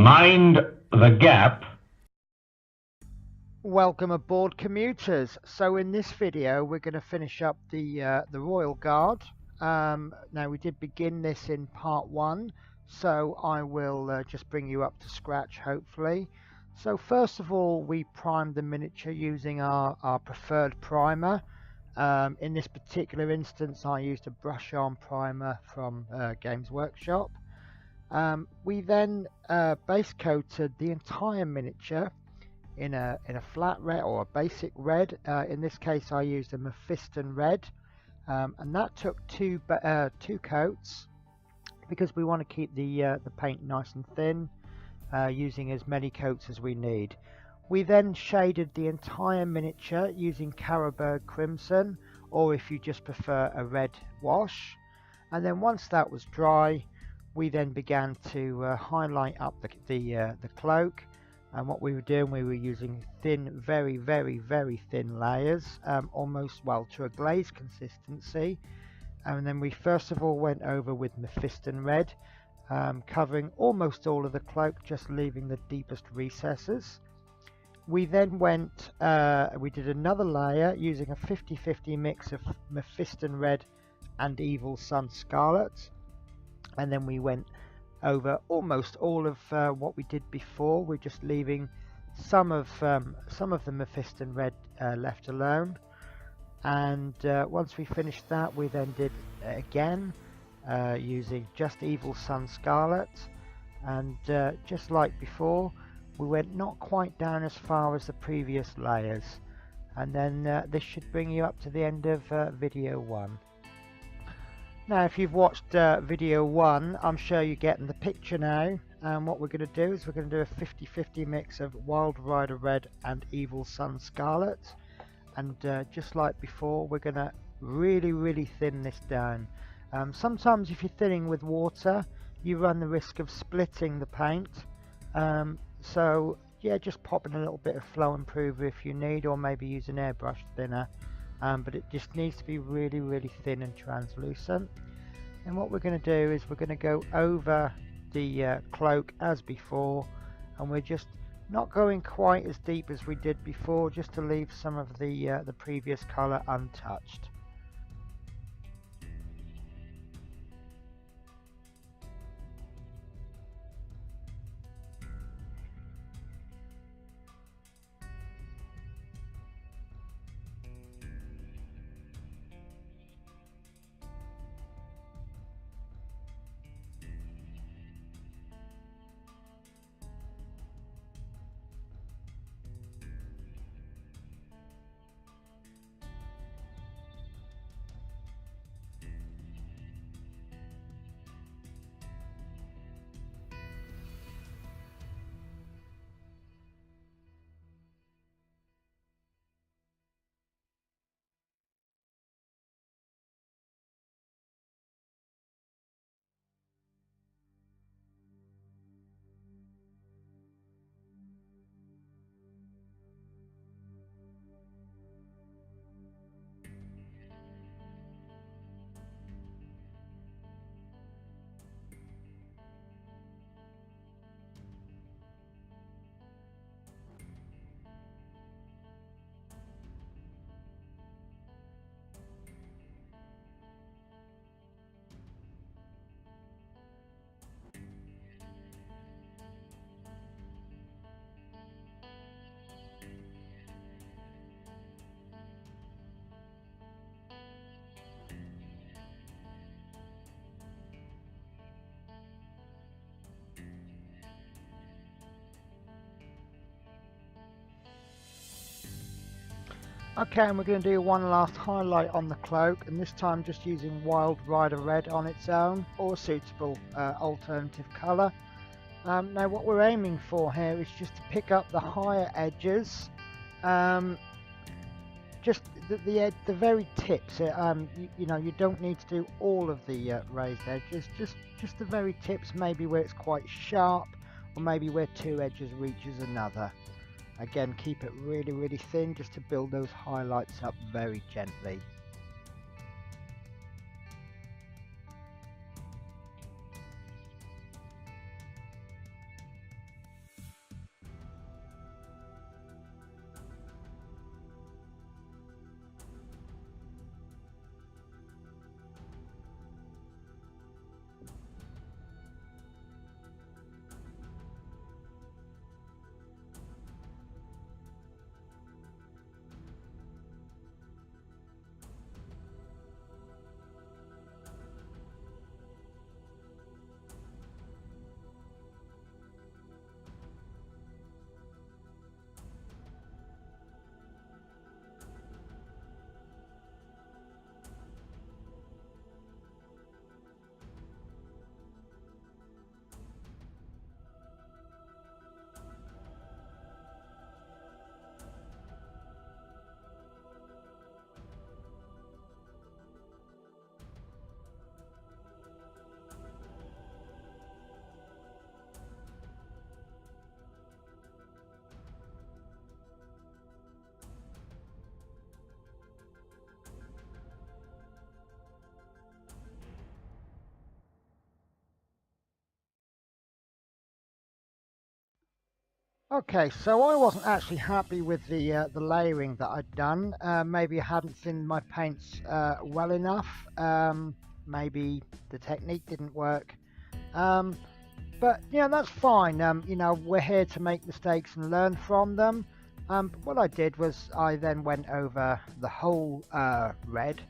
Mind the gap. Welcome aboard, commuters. So in this video we're going to finish up the Royal Guard. Now we did begin this in part 1, so I will just bring you up to scratch hopefully. So first of all, we primed the miniature using our preferred primer. In this particular instance I used a brush on primer from Games Workshop. We then base coated the entire miniature in a flat red or a basic red. In this case I used a Mephiston red, and that took two coats because we want to keep the paint nice and thin, using as many coats as we need. We then shaded the entire miniature using Carroburg Crimson, or if you just prefer a red wash, and then once that was dry we then began to highlight up the cloak. And what we were doing, we were using thin, very thin layers, almost, well, to a glaze consistency. And then we first of all went over with Mephiston red, covering almost all of the cloak, just leaving the deepest recesses. We then went, we did another layer using a 50-50 mix of Mephiston red and Evil Sun Scarlet. And then we went over almost all of what we did before. We're just leaving some of the Mephiston red left alone. And once we finished that, we then did again using just Evil Sun Scarlet. And just like before, we went not quite down as far as the previous layers. And then this should bring you up to the end of video 1. Now if you've watched video 1, I'm sure you're getting the picture now. And what we're going to do is we're going to do a 50-50 mix of Wild Rider Red and Evil Sun Scarlet. And just like before, we're going to really thin this down. Sometimes if you're thinning with water, you run the risk of splitting the paint. So yeah, just pop in a little bit of flow improver if you need, or maybe use an airbrush thinner. But it just needs to be really thin and translucent. And what we're going to do is we're going to go over the cloak as before, and we're just not going quite as deep as we did before, just to leave some of the previous colour untouched. Okay, and we're going to do one last highlight on the cloak, and this time just using Wild Rider Red on its own, or a suitable alternative colour. Now what we're aiming for here is just to pick up the higher edges, just the very tips. You know, you don't need to do all of the raised edges, just the very tips, maybe where it's quite sharp, or maybe where two edges reaches another. Again, keep it really thin, just to build those highlights up very gently. Okay, so I wasn't actually happy with the layering that I'd done. Maybe I hadn't thinned my paints well enough. Maybe the technique didn't work. Um, but that's fine. We're here to make mistakes and learn from them. But what I did was I then went over the whole red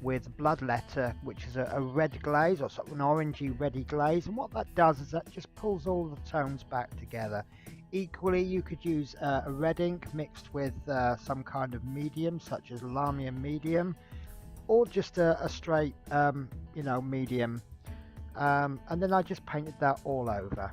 with bloodletter, which is a red glaze, or sort of an orangey reddy glaze, and what that does is that just pulls all the tones back together. Equally, you could use a red ink mixed with some kind of medium, such as Lamia medium, or just a straight medium, and then I just painted that all over.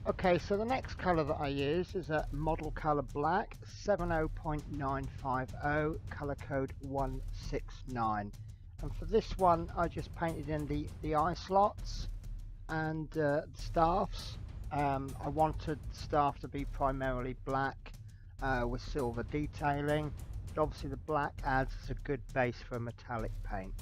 Okay, so the next colour that I use is a model colour black 70.950, colour code 169. And for this one, I just painted in the eye slots and the staffs. I wanted the staff to be primarily black with silver detailing, but obviously the black adds as a good base for a metallic paint.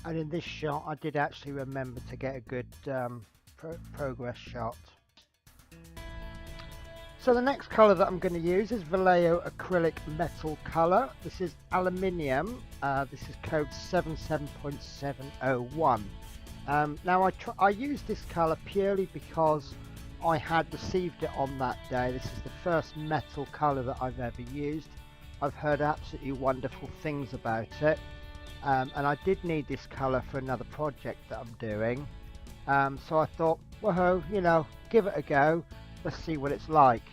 And in this shot, I did actually remember to get a good progress shot. So the next colour that I'm going to use is Vallejo Acrylic Metal Colour. This is aluminium. This is code 77.701. Now I used this colour purely because I had received it on that day. This is the first metal colour that I've ever used. I've heard absolutely wonderful things about it. And I did need this colour for another project that I'm doing. So I thought, whoa, give it a go. Let's see what it's like.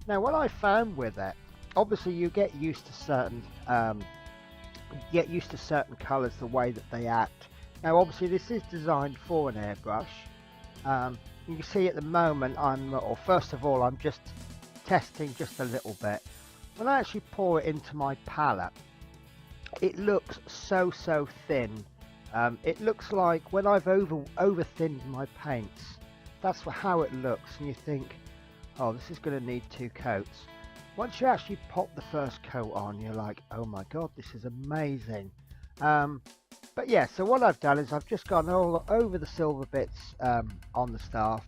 Now, what I found with it, obviously you get used to certain colours, the way that they act. Now, obviously this is designed for an airbrush. You can see at the moment first of all, I'm just testing just a little bit. When I actually pour it into my palette, it looks so thin. It looks like when I've over thinned my paints, that's how it looks, and you think, oh, this is going to need 2 coats. Once you actually pop the first coat on, you're like, oh my god, this is amazing. But yeah, so what I've done is I've just gone all over the silver bits on the staff.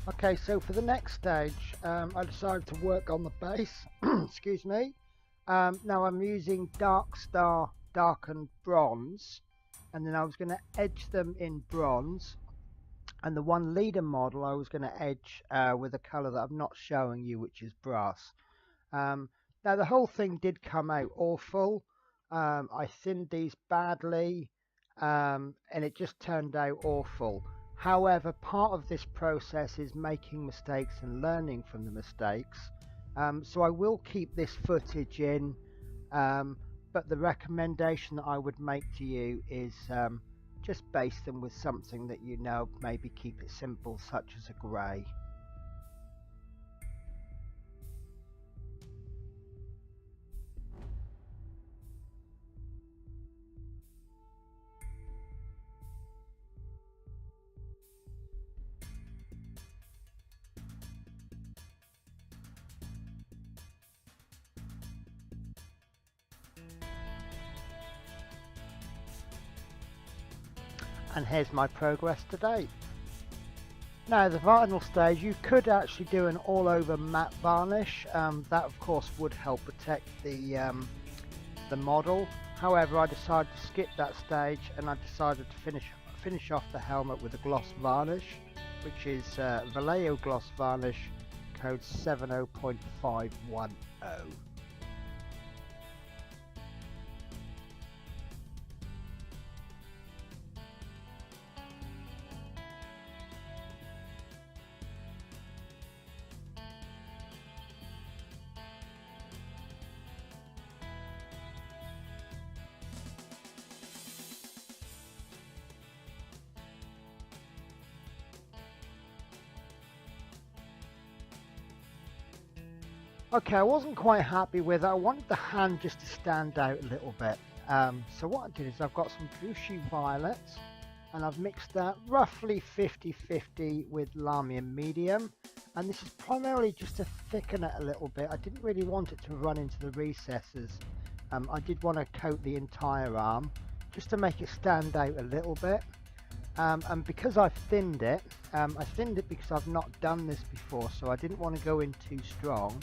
Okay, so for the next stage, I decided to work on the base. Excuse me. Now I'm using Dark Star Darkened Bronze, and then I was going to edge them in bronze. And the one leader model I was going to edge with a colour that I'm not showing you, which is brass. Now the whole thing did come out awful. I thinned these badly, and it just turned out awful. However, part of this process is making mistakes and learning from the mistakes. So I will keep this footage in, but the recommendation that I would make to you is just base them with something that you know, maybe keep it simple, such as a grey. And here's my progress to date. Now the final stage, you could actually do an all over matte varnish. That of course would help protect the model. However, I decided to skip that stage, and I decided to finish off the helmet with a gloss varnish, which is Vallejo gloss varnish, code 70.510. Okay, I wasn't quite happy with it. I wanted the hand just to stand out a little bit. So what I did is I've got some Drushy violets, and I've mixed that roughly 50-50 with Lamium medium. And this is primarily just to thicken it a little bit. I didn't really want it to run into the recesses. I did want to coat the entire arm, just to make it stand out a little bit. And because I've thinned it, because I've not done this before, so I didn't want to go in too strong.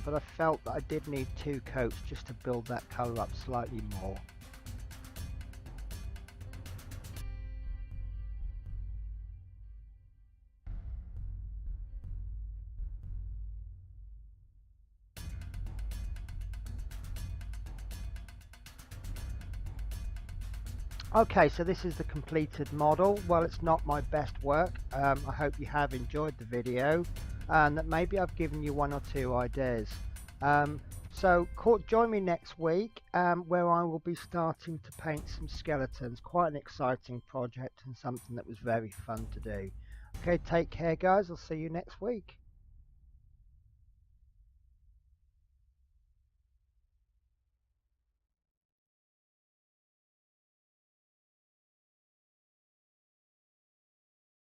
But I felt that I did need 2 coats just to build that colour up slightly more. Okay, so this is the completed model. Well, it's not my best work. I hope you have enjoyed the video, and that maybe I've given you 1 or 2 ideas. So join me next week, where I will be starting to paint some skeletons. Quite an exciting project and something that was very fun to do. Okay, take care guys, I'll see you next week.